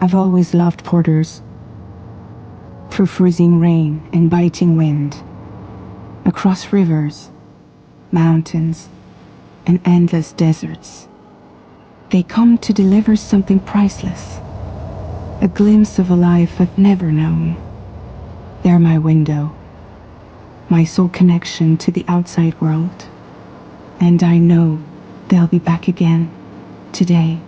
I've always loved porters. Through freezing rain and biting wind, across rivers, mountains, and endless deserts, they come to deliver something priceless, a glimpse of a life I've never known. They're my window, my sole connection to the outside world, and I know they'll be back again today.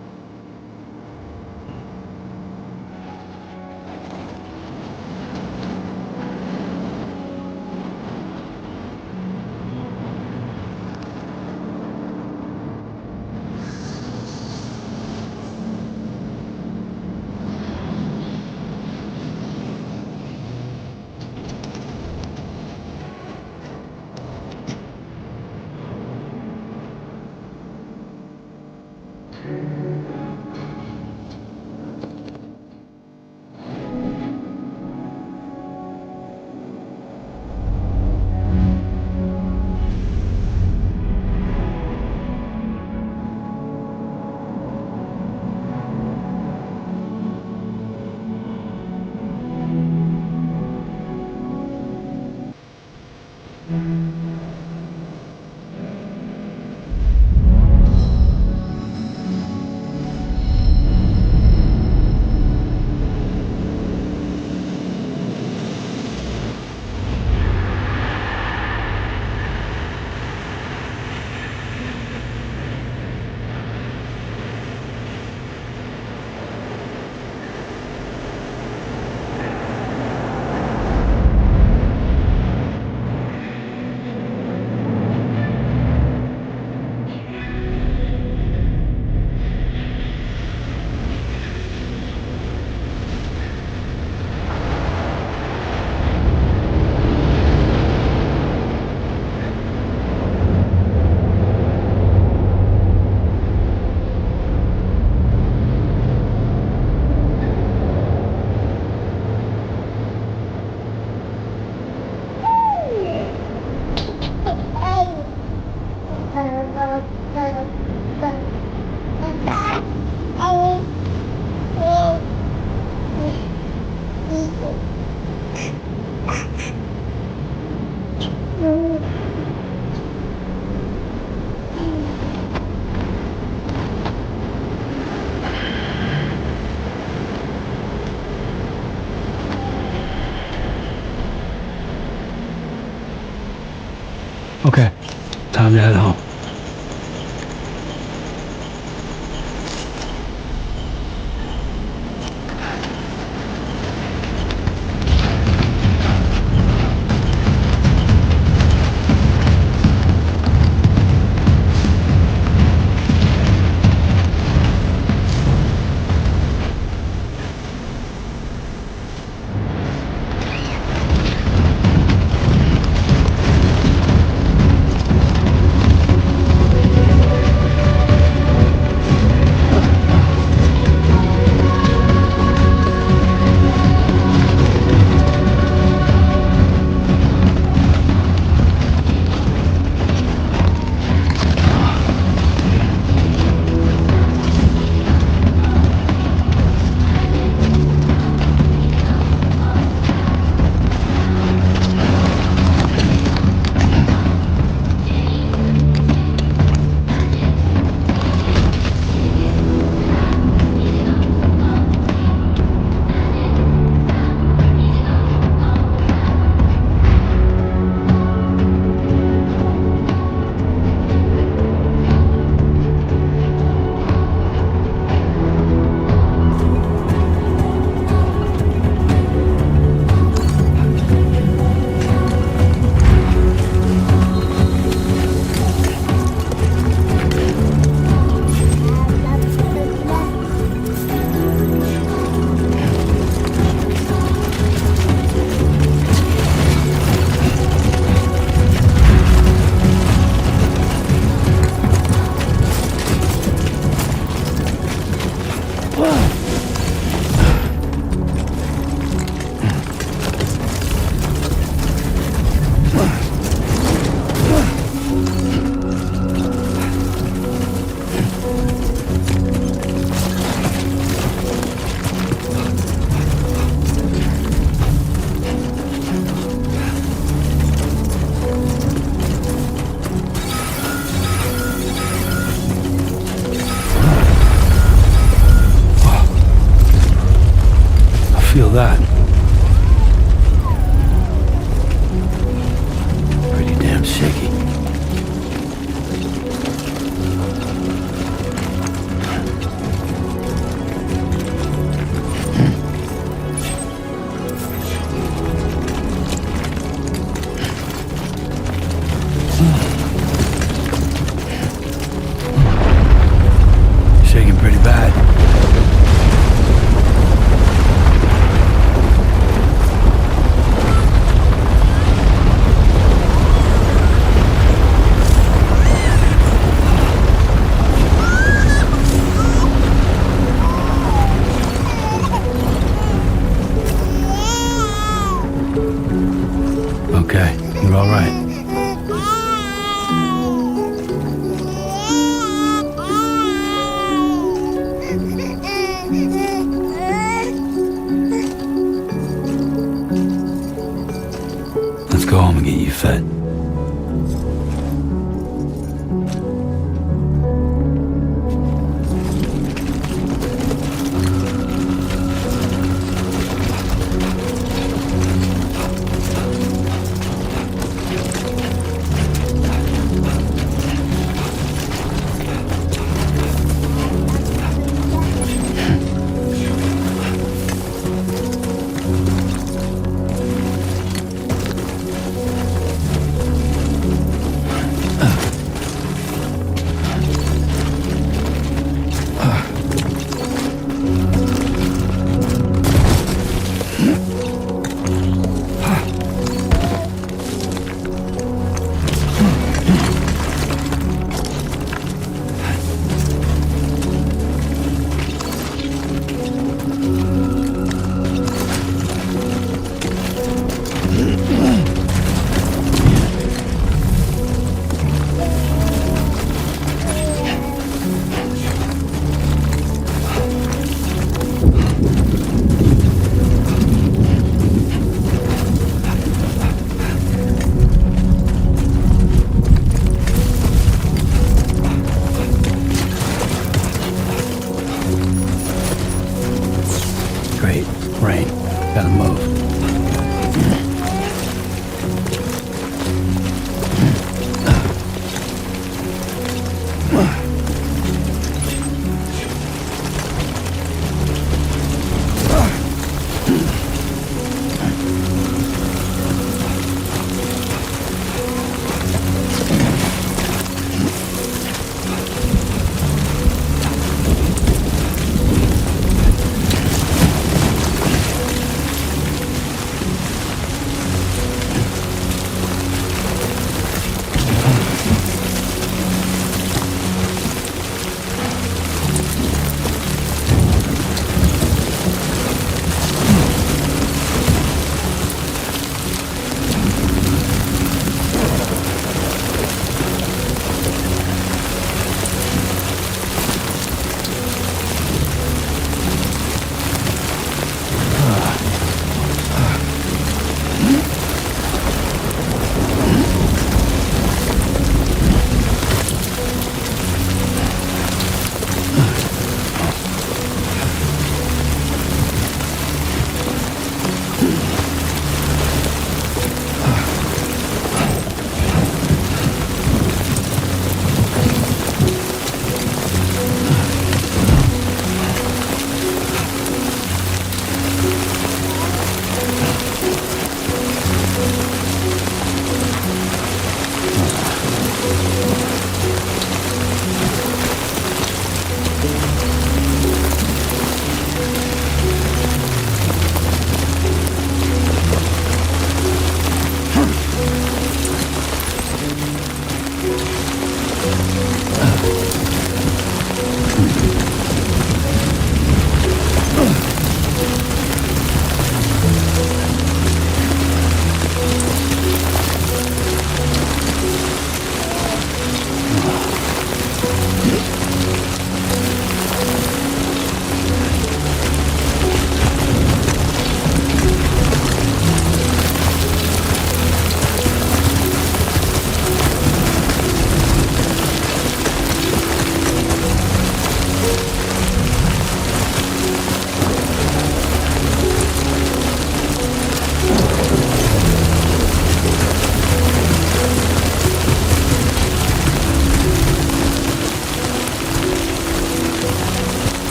Okay, time to head home. feel that? Pretty damn shaky. Shaking pretty bad. Okay, you're all right. Let's go home and get you fed.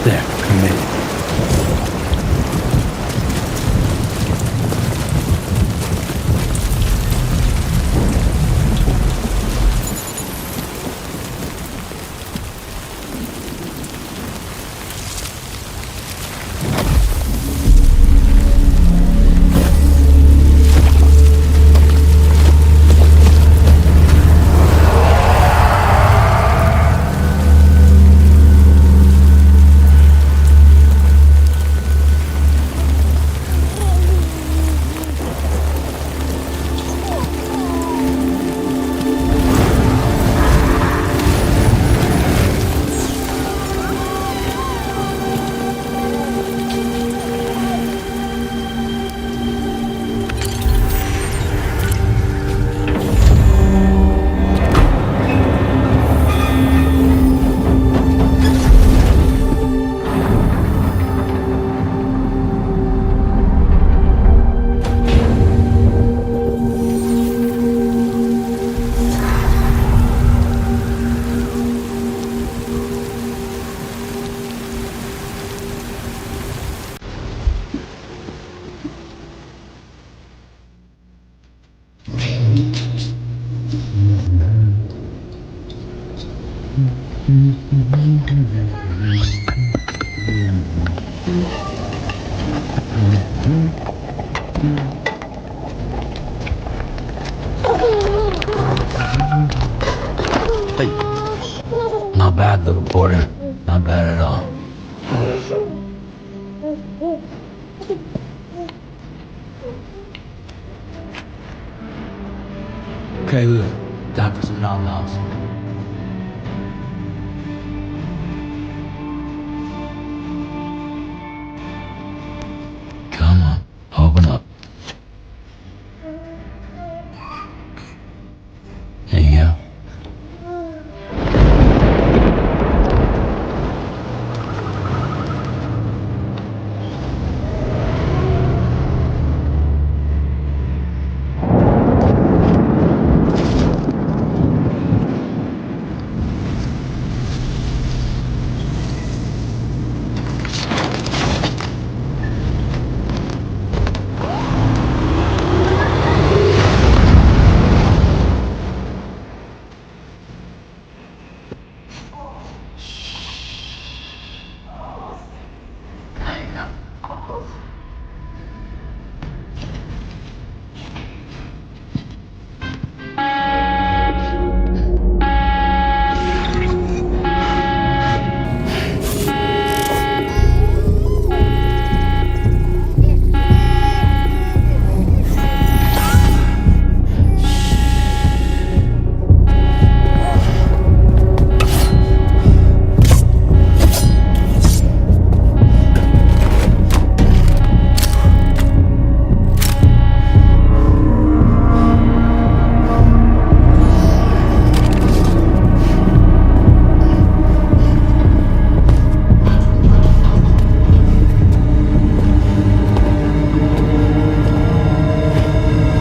There, we made it. Hey. Not bad, little porter. Not bad at all. Okay, Lou. Time for some nom-noms. Come on, open up. There you go.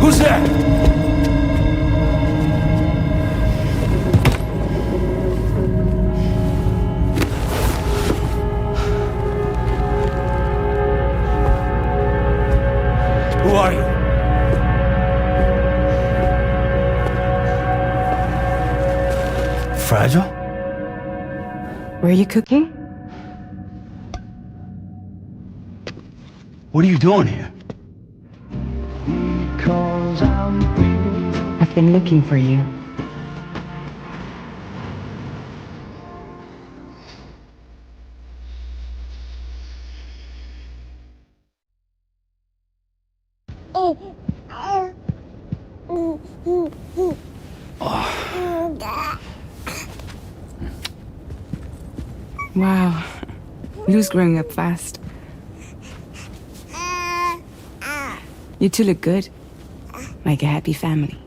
Who's there? Who are you? Fragile? Were you cooking? What are you doing here? I've been looking for you. Wow. Lou's growing up fast. You two look good. Like a happy family.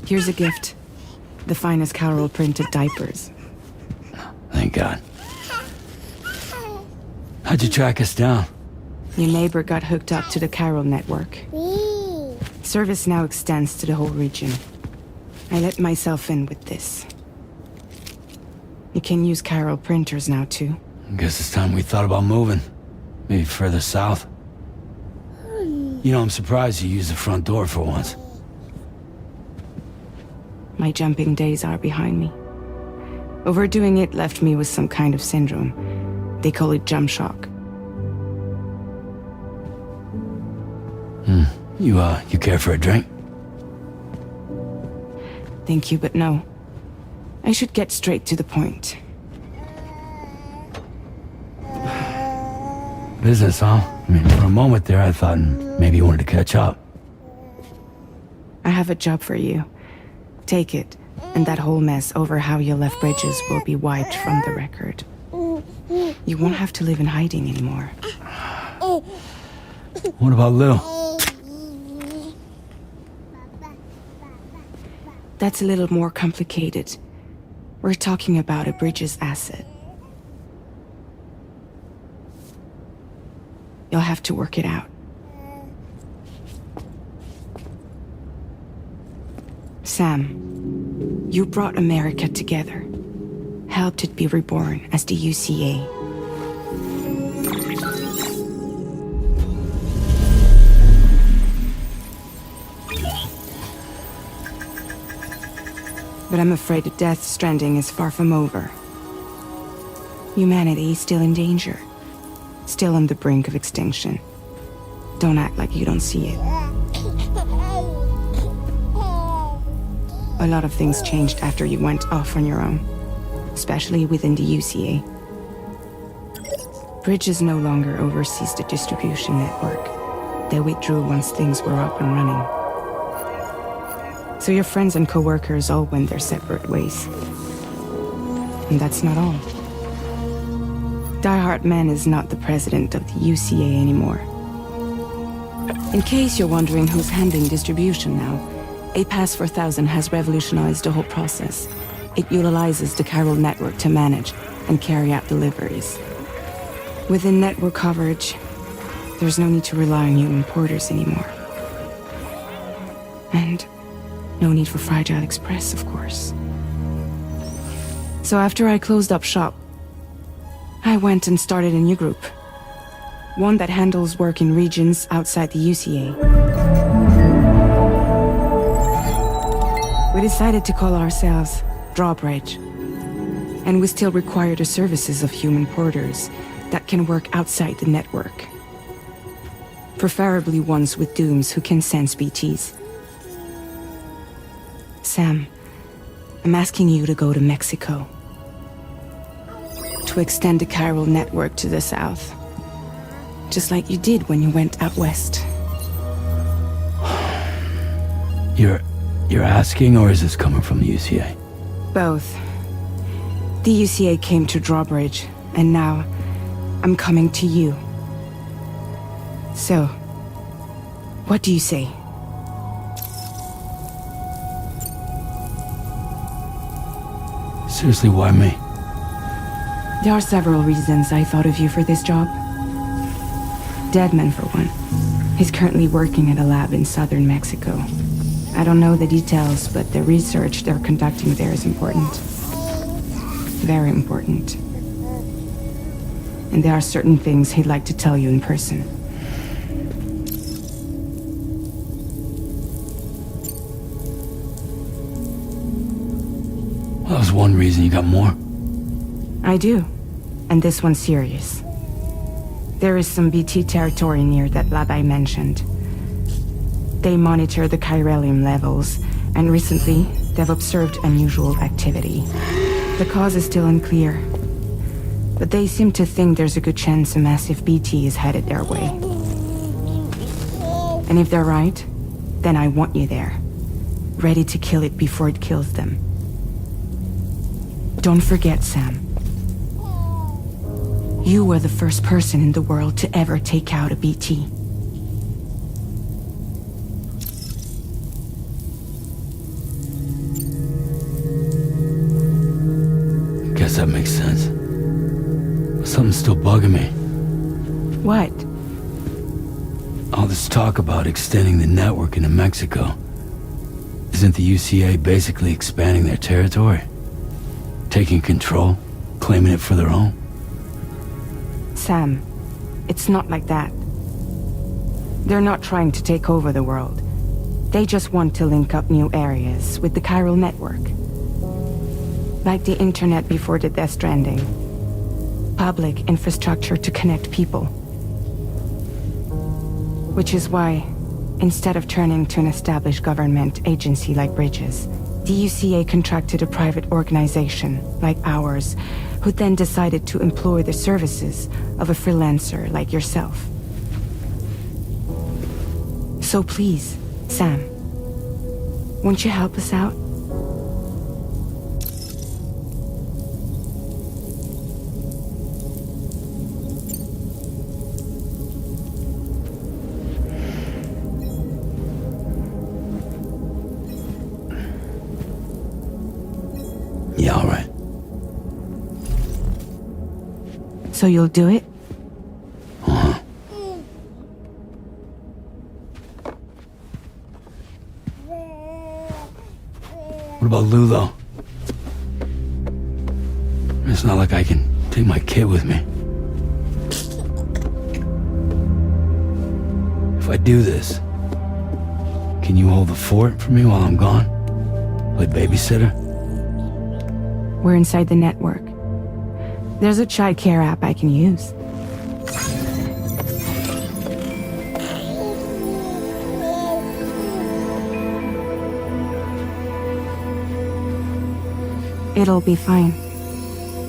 Here's a gift. The finest Carol printed diapers. Thank God. How'd you track us down? Your neighbor got hooked up to the Carol network. Service now extends to the whole region. I let myself in with this. You can use chiral printers now, too. Guess it's time we thought about moving. Maybe further south. You know, I'm surprised you used the front door for once. My jumping days are behind me. Overdoing it left me with some kind of syndrome. They call it jump shock. You care for a drink? Thank you, but no. I should get straight to the point. Business, huh? I mean, for a moment there, I thought maybe you wanted to catch up. I have a job for you. Take it, and that whole mess over how you left Bridges will be wiped from the record. You won't have to live in hiding anymore. What about Lil? That's a little more complicated. We're talking about a Bridges asset. You'll have to work it out. Sam, you brought America together. Helped it be reborn as the UCA. But I'm afraid that Death Stranding is far from over. Humanity is still in danger. Still on the brink of extinction. Don't act like you don't see it. A lot of things changed after you went off on your own. Especially within the UCA. Bridges no longer oversees the distribution network. They withdrew once things were up and running. So your friends and co-workers all went their separate ways. And that's not all. Die Hard Man is not the president of the UCA anymore. In case you're wondering who's handling distribution now, A Pass 4000 has revolutionized the whole process. It utilizes the chiral network to manage and carry out deliveries. Within network coverage, there's no need to rely on human porters anymore. And no need for Fragile Express, of course. So after I closed up shop, I went and started a new group. One that handles work in regions outside the UCA. We decided to call ourselves Drawbridge. And we still require the services of human porters that can work outside the network. Preferably ones with dooms who can sense BTs. Sam, I'm asking you to go to Mexico. To extend the chiral network to the south. Just like you did when you went out west. You're asking, or is this coming from the UCA? Both. The UCA came to Drawbridge, and now I'm coming to you. So, what do you say? Seriously, why me? There are several reasons I thought of you for this job. Deadman, for one. He's currently working at a lab in southern Mexico. I don't know the details, but the research they're conducting there is important. Very important. And there are certain things he'd like to tell you in person. Well, that was one reason. You got more? I do. And this one's serious. There is some BT territory near that lab I mentioned. They monitor the chiralium levels, and recently, they've observed unusual activity. The cause is still unclear, but they seem to think there's a good chance a massive BT is headed their way. And if they're right, then I want you there, ready to kill it before it kills them. Don't forget, Sam. You were the first person in the world to ever take out a BT. Guess that makes sense. But something's still bugging me. What? All this talk about extending the network into Mexico. Isn't the UCA basically expanding their territory? taking control, claiming it for their own. Sam, it's not like that. They're not trying to take over the world. They just want to link up new areas with the chiral network. Like the internet before the Death Stranding. Public infrastructure to connect people. Which is why, instead of turning to an established government agency like Bridges, DUCA contracted a private organization like ours, who then decided to employ the services of a freelancer like yourself. So please, Sam, won't you help us out? Yeah, all right. So you'll do it? Uh-huh. What about Lou, though? It's not like I can take my kid with me. If I do this, can you hold the fort for me while I'm gone? Play babysitter? We're inside the network. There's a child care app I can use. It'll be fine.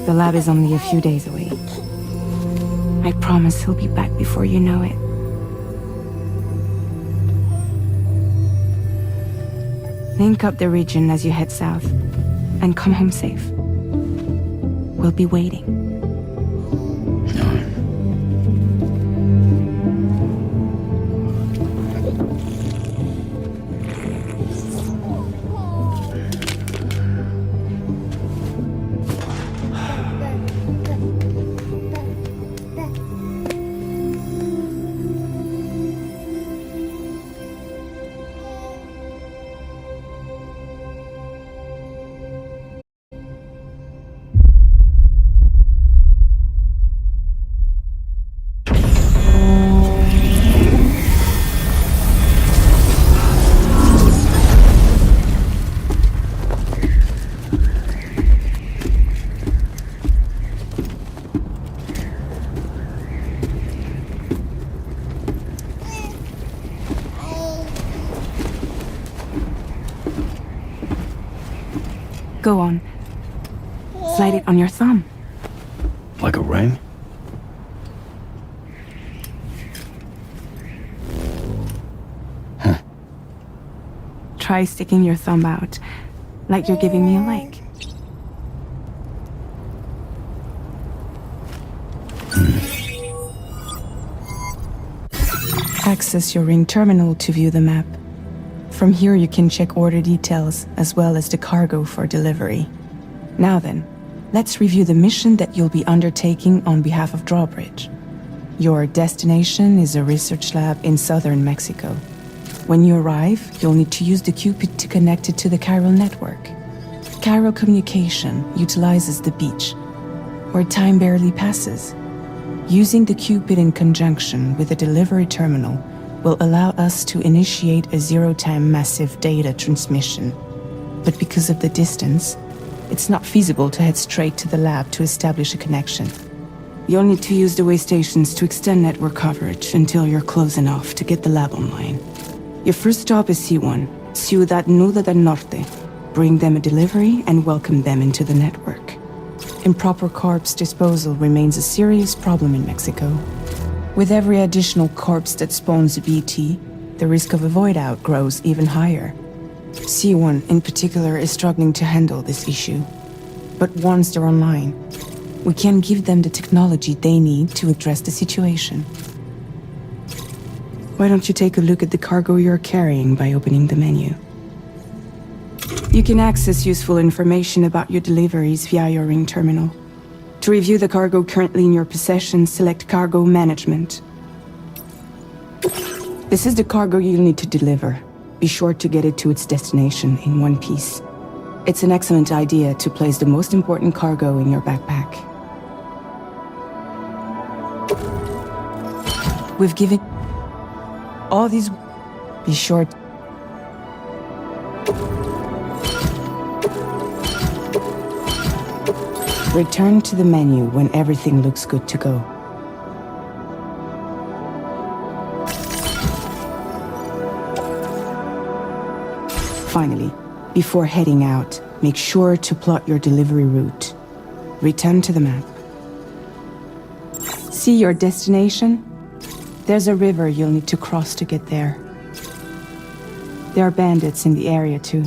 The lab is only a few days away. I promise he'll be back before you know it. Link up the region as you head south, and come home safe. We'll be waiting. All right. Go on. Slide it on your thumb. Like a ring? Huh. Try sticking your thumb out, like you're giving me a like. Access your ring terminal to view the map. From here you can check order details as well as the cargo for delivery. Now then, let's review the mission that you'll be undertaking on behalf of Drawbridge. Your destination is a research lab in southern Mexico. When you arrive, you'll need to use the Cupid to connect it to the chiral network. Chiral communication utilizes the beach, where time barely passes. Using the Cupid in conjunction with a delivery terminal will allow us to initiate a zero-time massive data transmission. But because of the distance, it's not feasible to head straight to the lab to establish a connection. You'll need to use the way stations to extend network coverage until you're close enough to get the lab online. Your first stop is C1, Ciudad Nuda del Norte. Bring them a delivery and welcome them into the network. Improper corpse disposal remains a serious problem in Mexico. With every additional corpse that spawns a BT, the risk of a void out grows even higher. C1 in particular is struggling to handle this issue. But once they're online, we can give them the technology they need to address the situation. Why don't you take a look at the cargo you're carrying by opening the menu? You can access useful information about your deliveries via your ring terminal. To review the cargo currently in your possession, select Cargo Management. This is the cargo you'll need to deliver. Be sure to get it to its destination in one piece. It's an excellent idea to place the most important cargo in your backpack. We've given all these... Be sure to... Return to the menu when everything looks good to go. Finally, before heading out, make sure to plot your delivery route. Return to the map. See your destination? There's a river you'll need to cross to get there. There are bandits in the area too.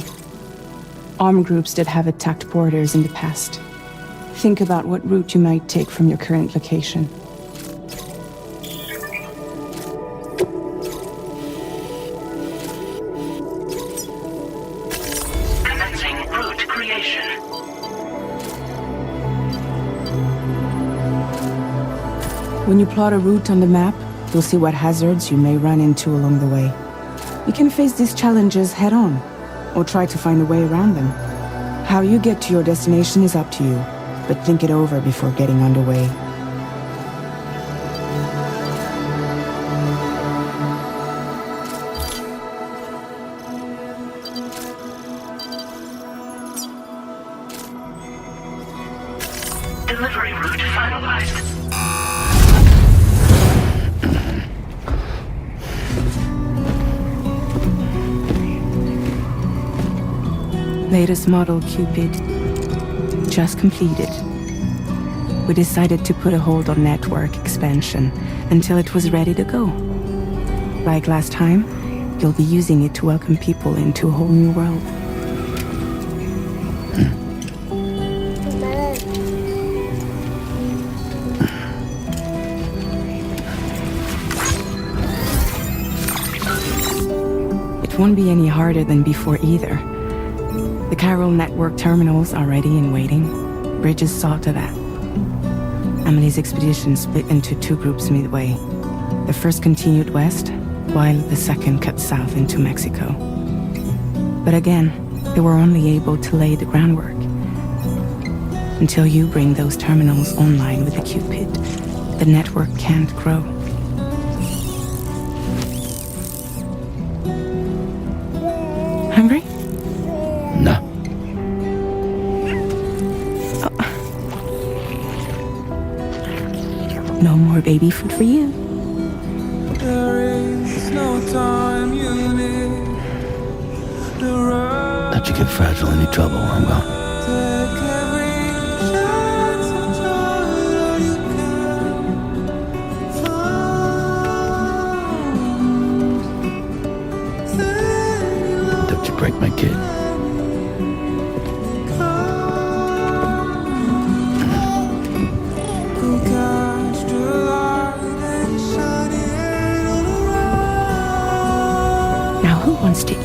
Armed groups that have attacked borders in the past. Think about what route you might take from your current location. Commencing route creation. When you plot a route on the map, you'll see what hazards you may run into along the way. You can face these challenges head-on, or try to find a way around them. How you get to your destination is up to you, but think it over before getting underway. Delivery route finalized. Latest model Cupid just completed. We decided to put a hold on network expansion until it was ready to go. Like last time, you'll be using it to welcome people into a whole new world. It won't be any harder than before either. The Carol network terminals are ready and waiting. Bridges saw to that. Emily's expedition split into two groups midway. The first continued west, while the second cut south into Mexico. But again, they were only able to lay the groundwork. Until you bring those terminals online with the Cupid, the network can't grow. Hungry? No. No more baby food for you. Let you get fragile, any trouble, I'm gone. Don't you break my kid. Now who wants to eat?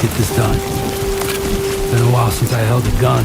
Get this done. Been a while since I held a gun.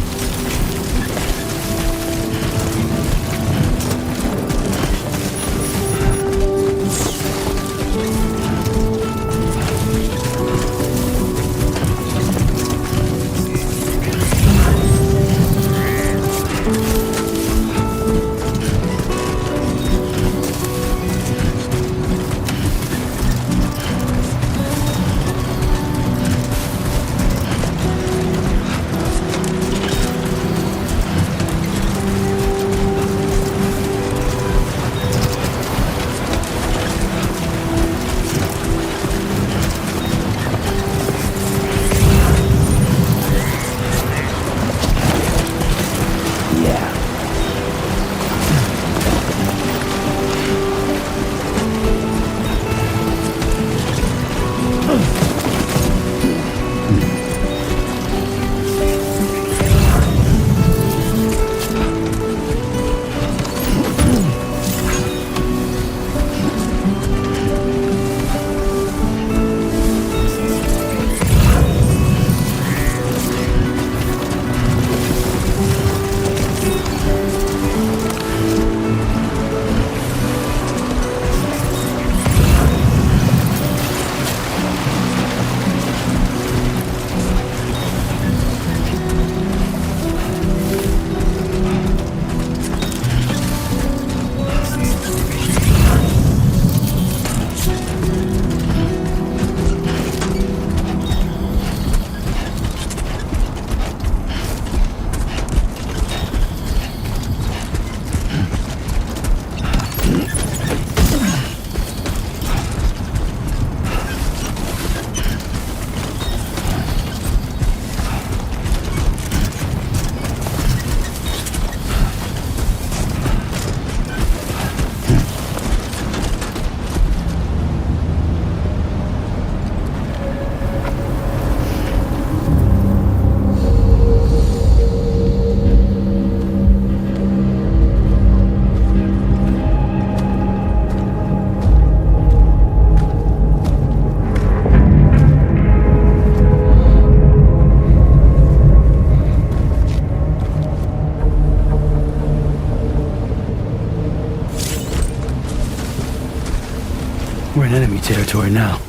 territory now.